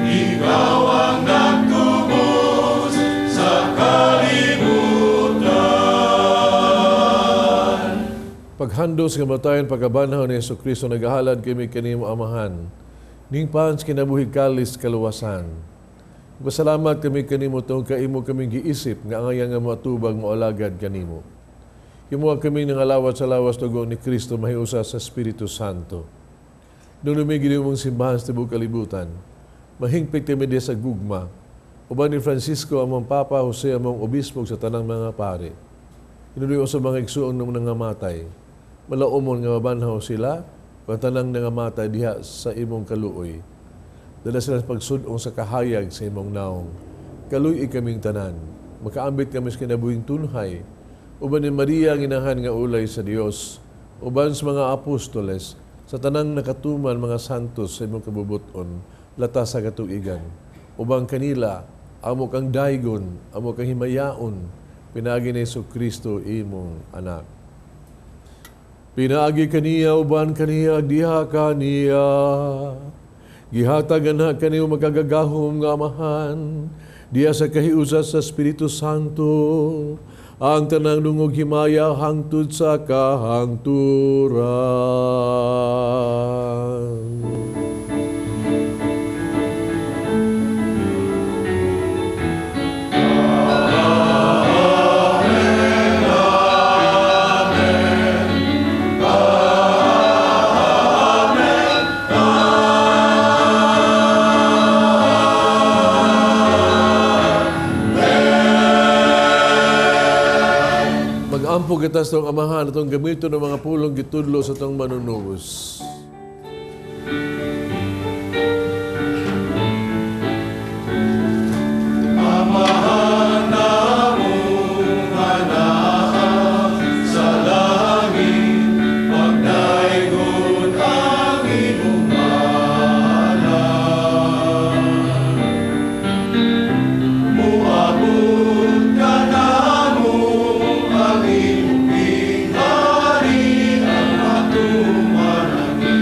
ikaw ang nagtubos sa kalibutan. Paghandos nga matayon pagkabanhaw ni Jesucristo nagahalad kami kanimo amahan. Ning pans kinabuhig kalis kaluwasan. Pasalamat kami kanimo tungod kay imo kaming giisip nga angaya nga matubag moalagad kanimo. Himuha kami nangalawat sa lawas dugo ni Kristo mahiusa sa Espiritu Santo. Nung lumigid mong simbahan sa tibuok kalibutan, mahingpit kami di sa gugma. Uban ni Francisco among Papa Jose among obispo sa tanang mga pare. Inuloy sa mga igsuon nung nangamatay. Malaumon nga mabanhaw sila, patanang nangamatay diha sa imong kaluoy. Dala sila pagsudong sa kahayag sa imong naong. Kaluy kaming tanan, makaambit kami sa kinabuhing tunhay. Uban ni Maria ang inahan nga ulay sa Dios, uban sa mga apostoles, sa tanang nakatuman mga santos sa imong kabubuton, latas sa katuigan. Ubang kanila, amo kang daygon, amo kang himayaon, pinagi ni Jesucristo imong anak. Pinaagi kaniya, uban kaniya, diha kaniya. Gihatagan na kaniya magagagahom nga amahan, diha sa kahiusa sa Espiritu Santo, ang tanang dungog himaya hangtod sa kahangturan. Ampo kita sa itong amahan, itong gamito ng mga pulong gitudlo sa itong manunubos. Amahan namong anak sa langit, pagdaigod ang imong ngalan. Muabot ka namo ang imong binghari, ang atong manangin.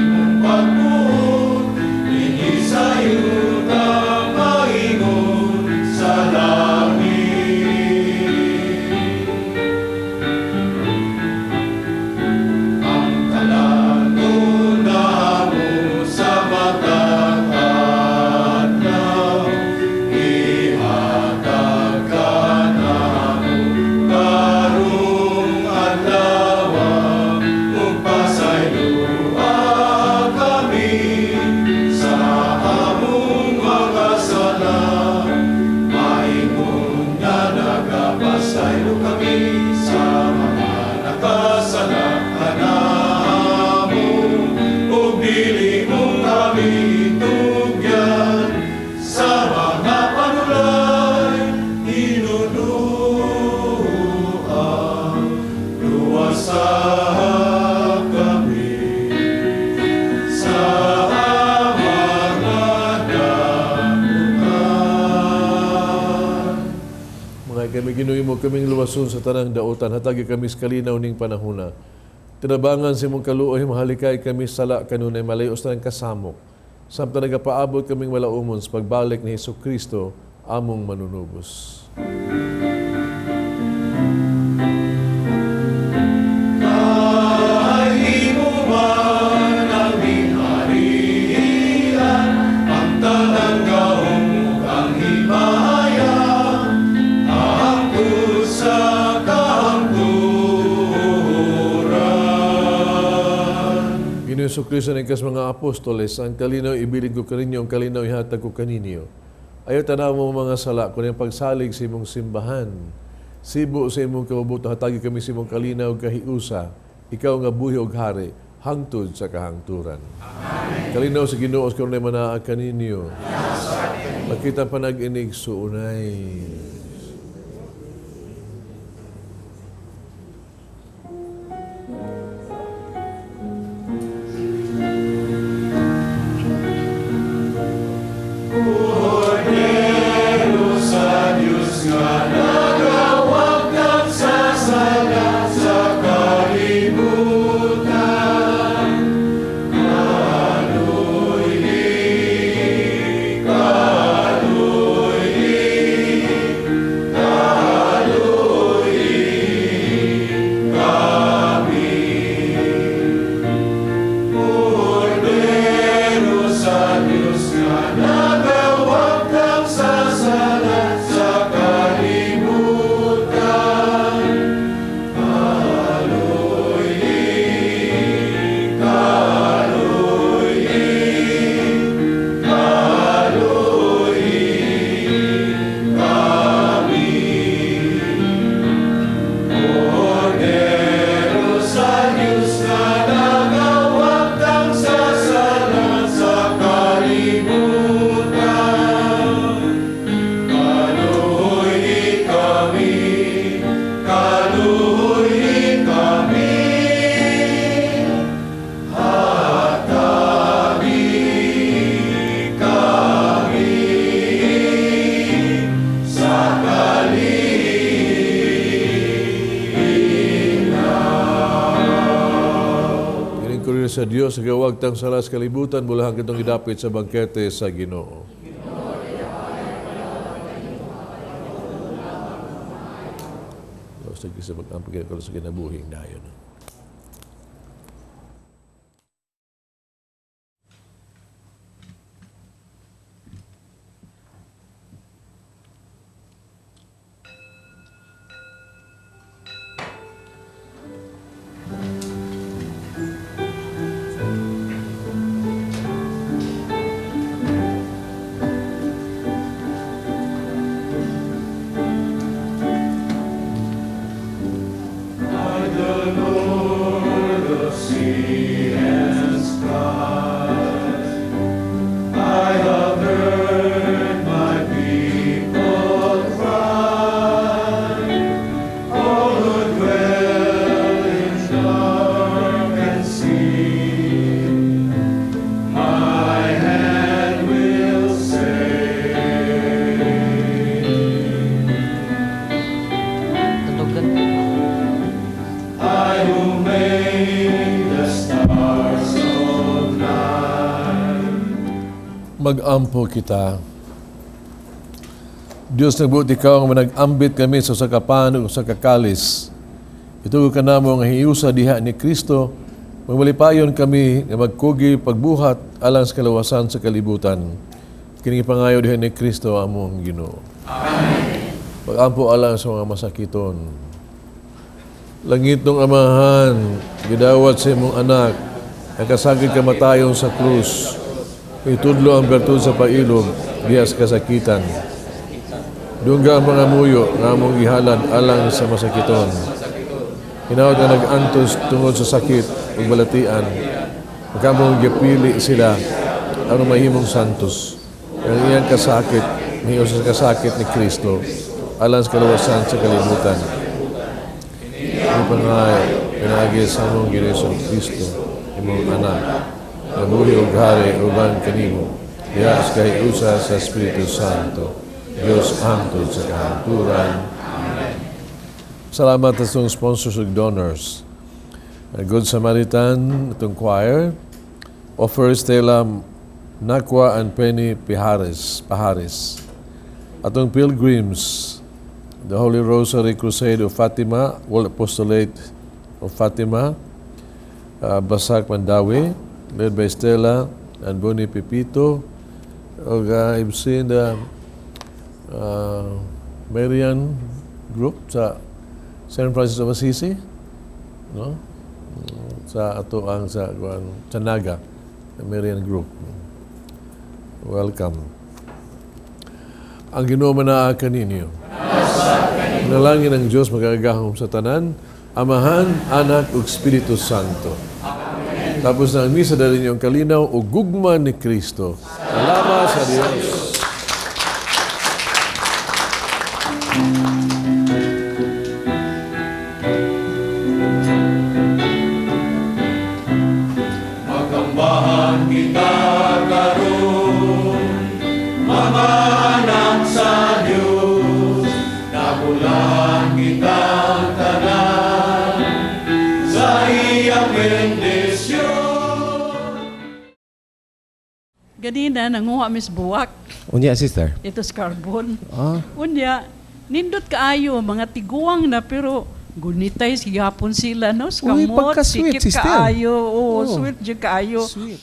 Ginuhi mo kaming luwason sa tanang daotan, hatagi kami sa kalinaw ning panahuna. Tinabangan sa imong kaluoy, mahalikay kami sala kanunay malayos na ng kasamok. Samtang nagapaabot kaming malaumon sa pagbalik ni Hesus Kristo, among manunubos. Hesus Kristo ng kas mga apostoles, ang kalinaw ibilig ko kaninyo, ang kalinaw ihatag ko kaninyo. Ayaw tanaw mo mga sala, kung yung pagsalig sa imong simbahan, sibo sa imong kabubuto, hatagi kami sa imong kalinaw kahiusa, ikaw nga buhi og hari, hangtod sa kahangturan. Amen. Kalinaw sa Ginoo kung na manaag kaninyo. Makita panag-inig suunay. Sa Dios, sa gawag tang salas kalibutan, mula hanggang itong idapit sa bangkete sa Ginoo. Sa gisa mag-ampagin ko sa kinabuhing dayon. Mag-ampo kita. Diyos nagbuot ikaw ang manag-ambit kami sa sakapan o sa kakalis. Ito ka na mo ang hiusa diha ni Kristo, magmalipayon kami na magkugi pagbuhat alang sa kalawasan sa kalibutan. Kining pangayo diha ni Kristo among Ginoo. Amen. Mag-ampo alang sa mga masakiton. Langit ng Amahan, gidawat sa imong anak, nakasagid kamatayon sa krus. Itudlo ang bertud sa pailog, diyas kasakitan. Dungga ang mga muyo, nga mong gihalad alang sa masakiton. Hinawad na nag-antos tungod sa sakit ug balatian. Magkamong gipili sila, ang mahimong santos. Ang iyang kasakit, mahiyo sa kasakit ni Kristo, alang sa kalawasan sa kalibutan. Ang pangay, pinagi sa mong Ginoo Kristo, imong anak, na buhi og hari uban kanimo, diyas kahiusa sa Espiritu Santo, Diyos hangtod sa kahangturan. Amen. Salamat sa itong sponsors ug donors. Good Samaritan, itong choir, offer Stella Nakwa and Penny Paharis. Atong Pilgrims, the Holy Rosary Crusade of Fatima, World Apostolate of Fatima, Basak Mandawi, led by Stella and Bonnie Pepito, og I've seen the Marian group sa St. Francis of Assisi, no? Sa ato ang sa Naga, the Marian group. Welcome. Ang Ginoo manaa kaninyo. Nalangin ng Diyos magagahom sa tanan, Amahan, Anak ug Espiritu Santo. Tapos na ang misa dali niyong kalinaw o gugma ni Kristo. Salamat sa Diyos. Magambahan kita karon, mga anak sa Diyos, nabulan kitang tanan, sa iyang bendisyon. Ganina, nanguha mis buwak. Unya, sister? Ito sa carbon. Ah. Unya, nindot kaayo, mga tiguang na, pero gunitay sigapon sila, no? Uy, Skamot, pagka-sweet, sikip sister. kaayo. Oo, Oh. sweet dyan kaayo. Sweet.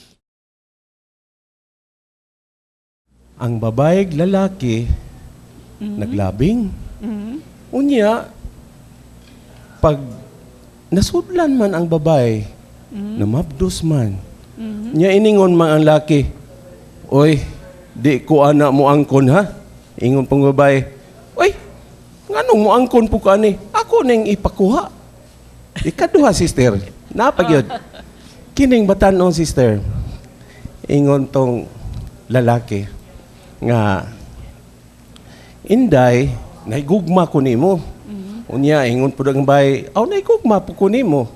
Ang babaeg lalaki, naglabing. Unya, pag nasudlan man ang babae, namabdos man, niya iningon man ang laki, oy, di ko ana mo angkon ha? Ingon pang babae, oy, nganong mo angkon po ka ni? Ako nang ipakuha. Ikaduha, sister. Napagyod. Kining batanon, sister. Ingon tong lalaki nga Inday, naigugma ko nimo. Unya, ingon po ng bay, aw naigugma po ko nimo.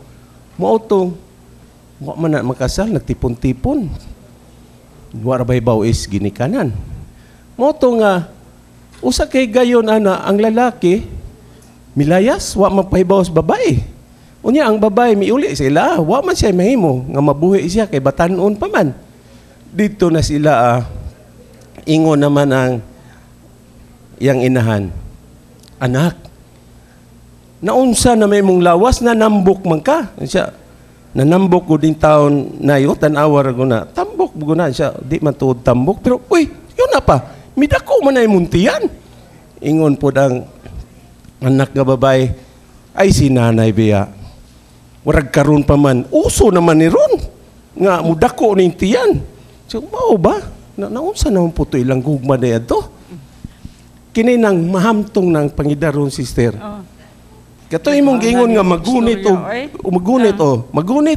Mao tong, wa man na makasal, nagtipon-tipon. Wara bay bawis ginikanan. Mao tong nga, usa kay gayon ana, ang lalaki, milayas, wa mapahibaw sa babae. Unya, ang babae, miuli sila, wa man siya mahimo, nga mabuhi siya, kay batanon pa man. Dito na sila, ingon naman ang yang inahan, anak, naunsa na may mong lawas, nanambok man ka. Siya, nanambok ko din taon na yun, tanawar ko na, tambok ko na siya, di man tuod tambok, pero, uy, yun na pa, midako man ay muntiyan. Ingon po ang anak nga babae, ay si nanay biya, warag karon pa man, uso naman ni ron, nga mudako ni tiyan. So, mao ba? Naunsa naman po ito ilang gugma na yan to? Kini nang mahamtong ng Pangidaron, sister. Kato imong gingon nga magunit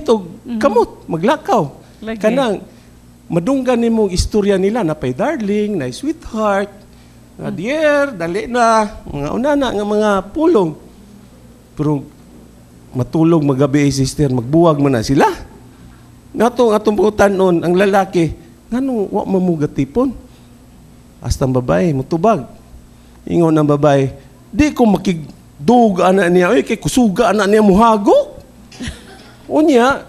o kamot, maglakaw. Kanang madunggan nimong istorya nila na pay darling, na sweetheart, na dear, dali na, mga unana nga mga pulong. Pero matulog magabi, sister, magbuwag man na sila. Atong putanon ang lalaki, nganong wa mamugatipon? Hasta ang babae, mutubag. Ingon ng babae, di ko makigduga na niya, ay kay kusuga na niya muhago. Unya,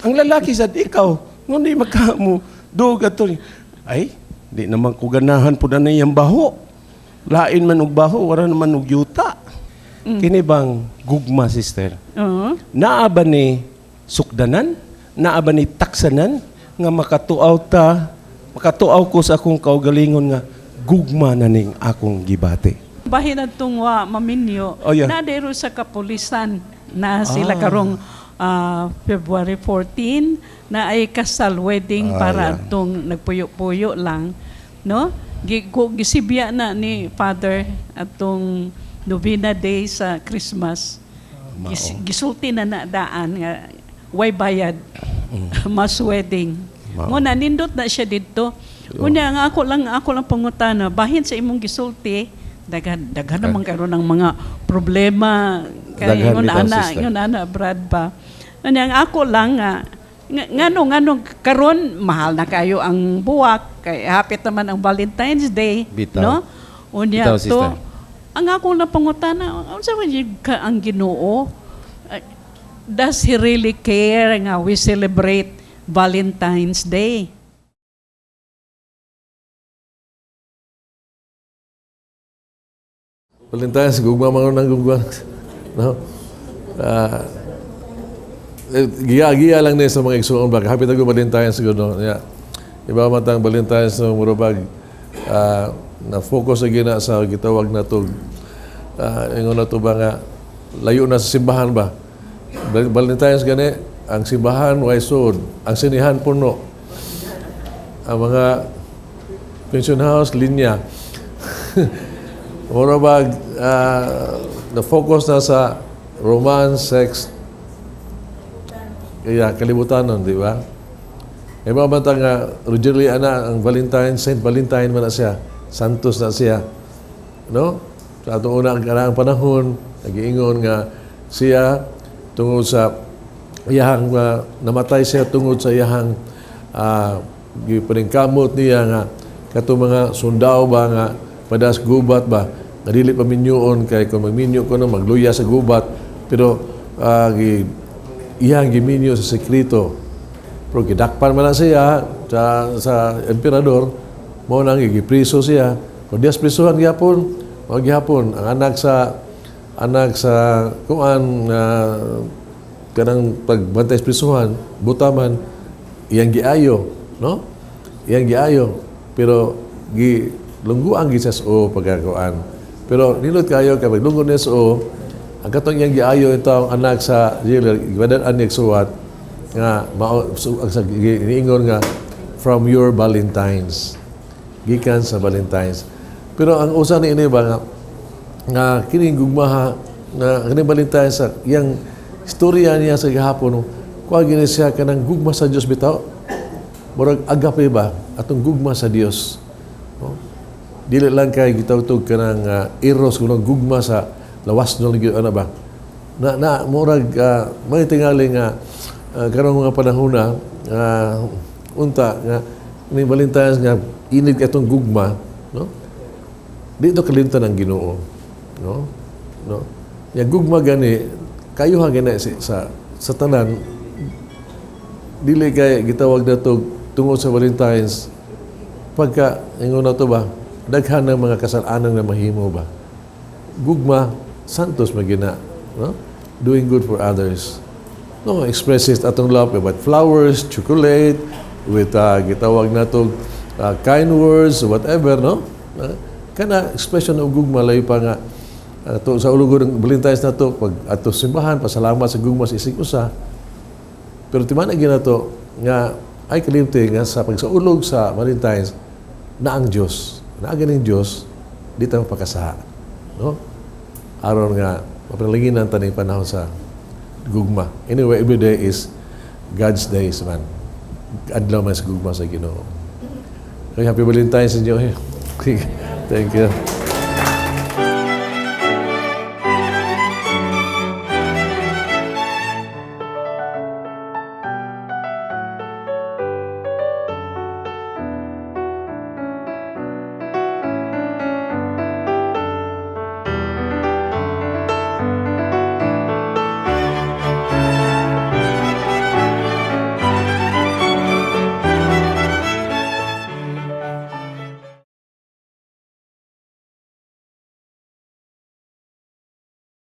ang lalaki sad ikaw, nung di makamu duga to. Ay, di naman ko ganahan po na niyang baho. Lain man og baho, wala naman og yuta. Kini bang gugma, sister? Naa ba ni sukdanan? Naa ba ni taksanan? Nga makatuaw ko sa akong kaugalingon nga gugma na ning akong gibate. Bahin at tungwa maminyo, nadero sa kapulisan na sila karong February 14 na ay kasal wedding para atong nagpuyo-puyo lang, no? Gisibya na ni Father atong Novena Day sa Christmas. Gisulti na daan nga way bayad mas wedding. Muna nindot na siya dito. Unya nga ako lang pangutana, bahin sa imong gisulti, daghan naman karon ng mga problema kay ingon ana Brad ba. Unya nga ako lang ngano karon mahal na kayo ang buwak kay hapit naman ang Valentine's Day, no? Unya to ang ako na pangutana, unsa man yun ka ang Ginoo? Does He really care nga we celebrate Valentine's Day? Valentine's, gugma mga nang gugma. No? Giya lang niya sa mga igsuon ba. Hapit ako Valentine's siguro. Yeah. Iba matang Valentine's ng murabag na focus lagi na sa gitawag na to. Ingon na to ba nga layo na sa simbahan ba. Valentine's gani, ang simbahan way sod, ang sinihan puno. Ang mga pension house linya. Murabag na focus na sa romance, sex, kaya kalibutan nun, di ba? E mga bata nga, originally ang Valentine, Saint Valentine man na siya, Santos na siya. No? Sa atong unang panahon, nag-iingon nga siya tungod sa iyahang namatay siya tungod sa iyahang paningkamot niya nga katong mga sundao ba nga padas gubat ba nga dili pa minyoon kay kung magminyo ko no magluya sa gubat pero iyang giminyo sa sekreto pero gidakpan man na siya sa emperador mo nang gipriso siya kung dias prisuhan gyapon maghapon ang anak sa kuan kanang pagbantay sa prisuhan butaman iyang giayo no iyang giayo pero lungguan gi sa SO pagkakuan pero nilot kayo kay paglunggon ni SO ang katong iyang giayo ito ang anak sa jailer gibadan ni suwat nga giingon nga from your Valentines gikan sa Valentines pero ang usa ni ini ba nga kining gugmaha nga kining Valentines sa iyang istorya niya sa gihapon kuha gini siya kanang gugma sa Dios bitaw murag agape ba atong gugma sa Dios no? Dili lang kay gitawtog kanang eros kuno gugma sa lawas no gyud ana ba na murag may tingali nga karong mga panahon unta nga ni Valentine's nga inid atong gugma no dito kalimtan ang Ginoo no ya gugma gani kayo ha gani sa tanan dili kay gitawag nato tungod sa Valentine's pagka ingon na to ba daghan ng mga kasalanan na mahimo ba gugma santos magina no doing good for others no expresses atong love with flowers chocolate with gitawag nato kind words whatever no kana expression of gugma lay pa nga to sa ulugod ng Valentine's na to pag ato simbahan pasalamat sa gugma sa isig usa pero timan gina to nga ay kalimti nga sa pagsaulog sa Valentine's na ang Dios na ganing Dios di ta mapakasaha no aron nga mapalinginan taning panahon sa gugma anyway every day is God's days man adlaw man sa gugma sa Ginoo kay happy Valentine's sa inyo thank you